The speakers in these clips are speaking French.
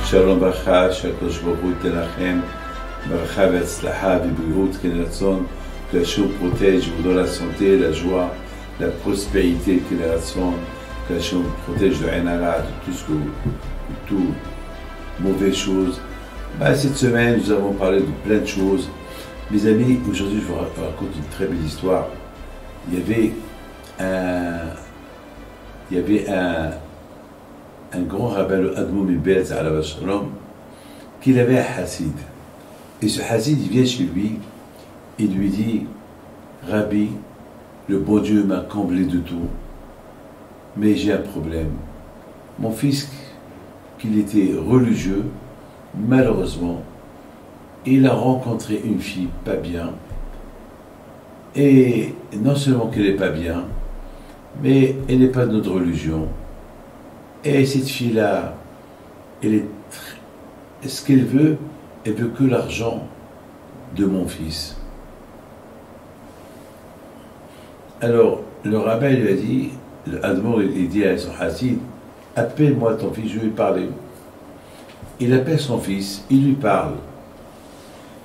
Shalom Bracha, Shakosh Baruch Telachem, Bracha Vetzlacha, Vibriut, Keneratson, que Hachem protège, vous donne la santé, la joie, la prospérité, Keneratson, que Hachem protège de Enara, de tout mauvaise chose. Cette semaine, nous avons parlé de plein de choses. Mes amis, aujourd'hui, je vous raconte une très belle histoire. Il y avait un grand rabbin, le Admor Mibelz, alav shalom, qu'il avait un hassid. Et ce hassid, il vient chez lui, il lui dit, Rabbi, le bon Dieu m'a comblé de tout, mais j'ai un problème. Mon fils, qu'il était religieux, malheureusement, il a rencontré une fille pas bien, et non seulement qu'elle n'est pas bien, mais elle n'est pas de notre religion. Et cette fille-là, ce qu'elle veut que l'argent de mon fils. Alors, le rabbin lui a dit, l'Admor, il dit à son hassid, appelle-moi ton fils, je vais lui parler. Il appelle son fils, il lui parle,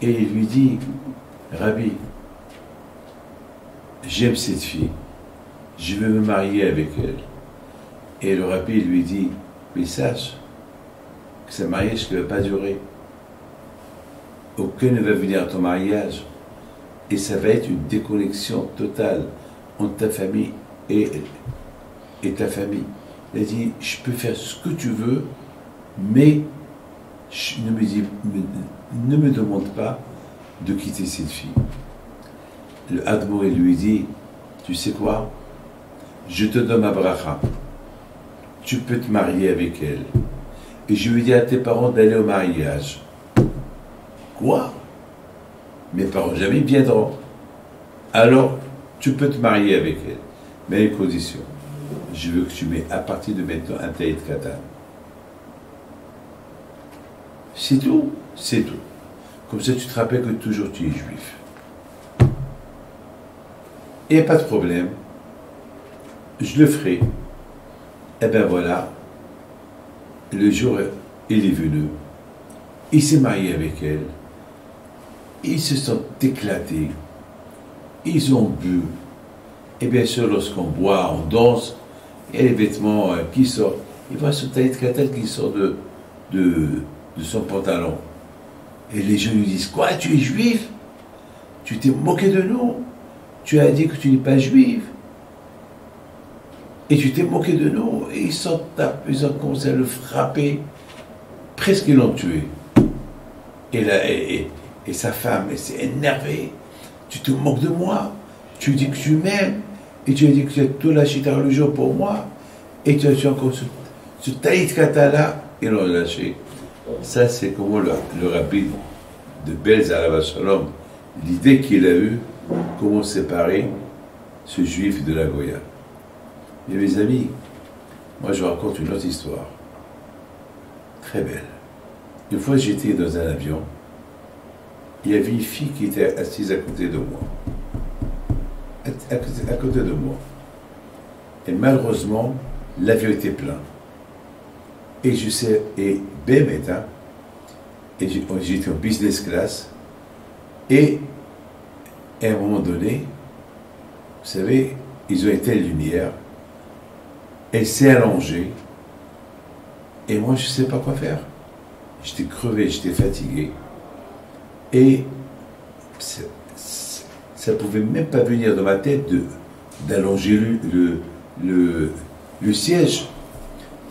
et il lui dit, Rabbi, j'aime cette fille, je veux me marier avec elle. Et le rabbi lui dit, mais sache que ce mariage ne va pas durer. Aucun ne va venir à ton mariage. Et ça va être une déconnexion totale entre ta famille et ta famille. Il a dit, je peux faire ce que tu veux, mais ne me demande pas de quitter cette fille. Le Admor lui dit, tu sais quoi? Je te donne ma bracha. Tu peux te marier avec elle. Et je lui dis à tes parents d'aller au mariage. Quoi? Mes parents jamais viendront. Alors, tu peux te marier avec elle. Mais à une condition. Je veux que tu mets à partir de maintenant un taït katan. C'est tout. C'est tout. Comme ça, tu te rappelles que toujours tu es juif. Il n'y a pas de problème. Je le ferai. Et bien voilà, le jour, il est venu, il s'est marié avec elle, ils se sont éclatés, ils ont bu, et bien sûr, lorsqu'on boit, on danse, il y a les vêtements qui sortent, il voit ce taït katel qui sort de son pantalon. Et les gens lui disent, quoi, tu es juif? Tu t'es moqué de nous? Tu as dit que tu n'es pas juif? Et tu t'es moqué de nous, et ils ont commencé à le frapper, presque ils l'ont tué. Et sa femme, elle s'est énervée. Tu te moques de moi, tu dis que tu m'aimes, et tu as dit que tu as tout lâché ta religion pour moi, et tu as tué encore ce taït kata-là, ils l'ont lâché. Ça, c'est comment le rabbi de Belz, alav shalom, l'idée qu'il a eue, comment séparer ce juif de la Goya. Et mes amis, moi je vous raconte une autre histoire, très belle. Une fois j'étais dans un avion, il y avait une fille qui était assise à côté de moi. À côté de moi. Et malheureusement, l'avion était plein. Et je sais, et Bémet, et j'étais en business class, et à un moment donné, vous savez, ils ont éteint les lumières. Elle s'est allongée, et moi je ne sais pas quoi faire. J'étais crevé, j'étais fatigué, et ça ne pouvait même pas venir dans ma tête d'allonger le siège.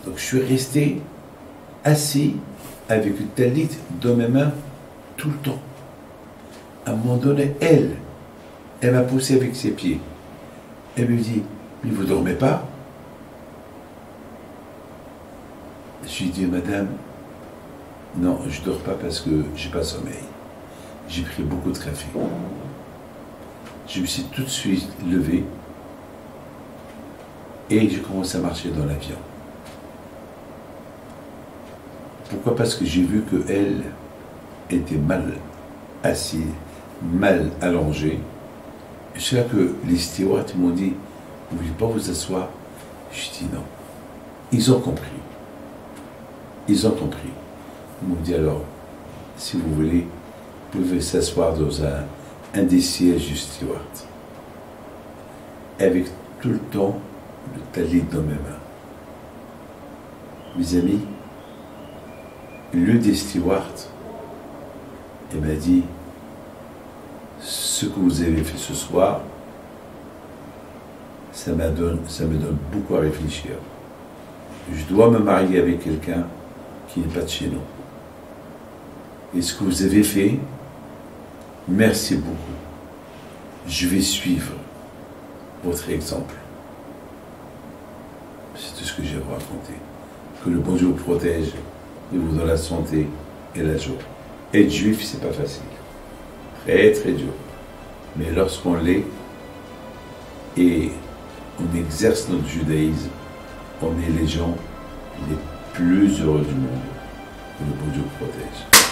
Donc je suis resté assis avec une talit dans mes mains tout le temps. À un moment donné, elle m'a poussé avec ses pieds. Elle me dit, mais vous ne dormez pas? Je lui ai dit, madame, non, je ne dors pas parce que je n'ai pas sommeil. J'ai pris beaucoup de café. Je me suis tout de suite levé et j'ai commencé à marcher dans l'avion. Pourquoi? Parce que j'ai vu qu'elle était mal assise, mal allongée. C'est là que les stewards m'ont dit, vous ne voulez pas vous asseoir? Je dis non. Ils ont compris. Ils ont compris. Il m'a dit alors, si vous voulez, vous pouvez s'asseoir dans un des sièges du steward. Avec tout le temps le talit dans mes mains. Mes amis, l'un des stewards, il m'a dit, ce que vous avez fait ce soir, ça me donne beaucoup à réfléchir. Je dois me marier avec quelqu'un qui n'est pas de chez nous. Et ce que vous avez fait, merci beaucoup. Je vais suivre votre exemple. C'est tout ce que j'ai à vous raconter. Que le bon Dieu vous protège et vous donne la santé et la joie. Être juif, c'est pas facile. Très très dur. Mais lorsqu'on l'est et on exerce notre judaïsme, on est les gens les plus heureux du monde. Que le bon Dieu vous protège.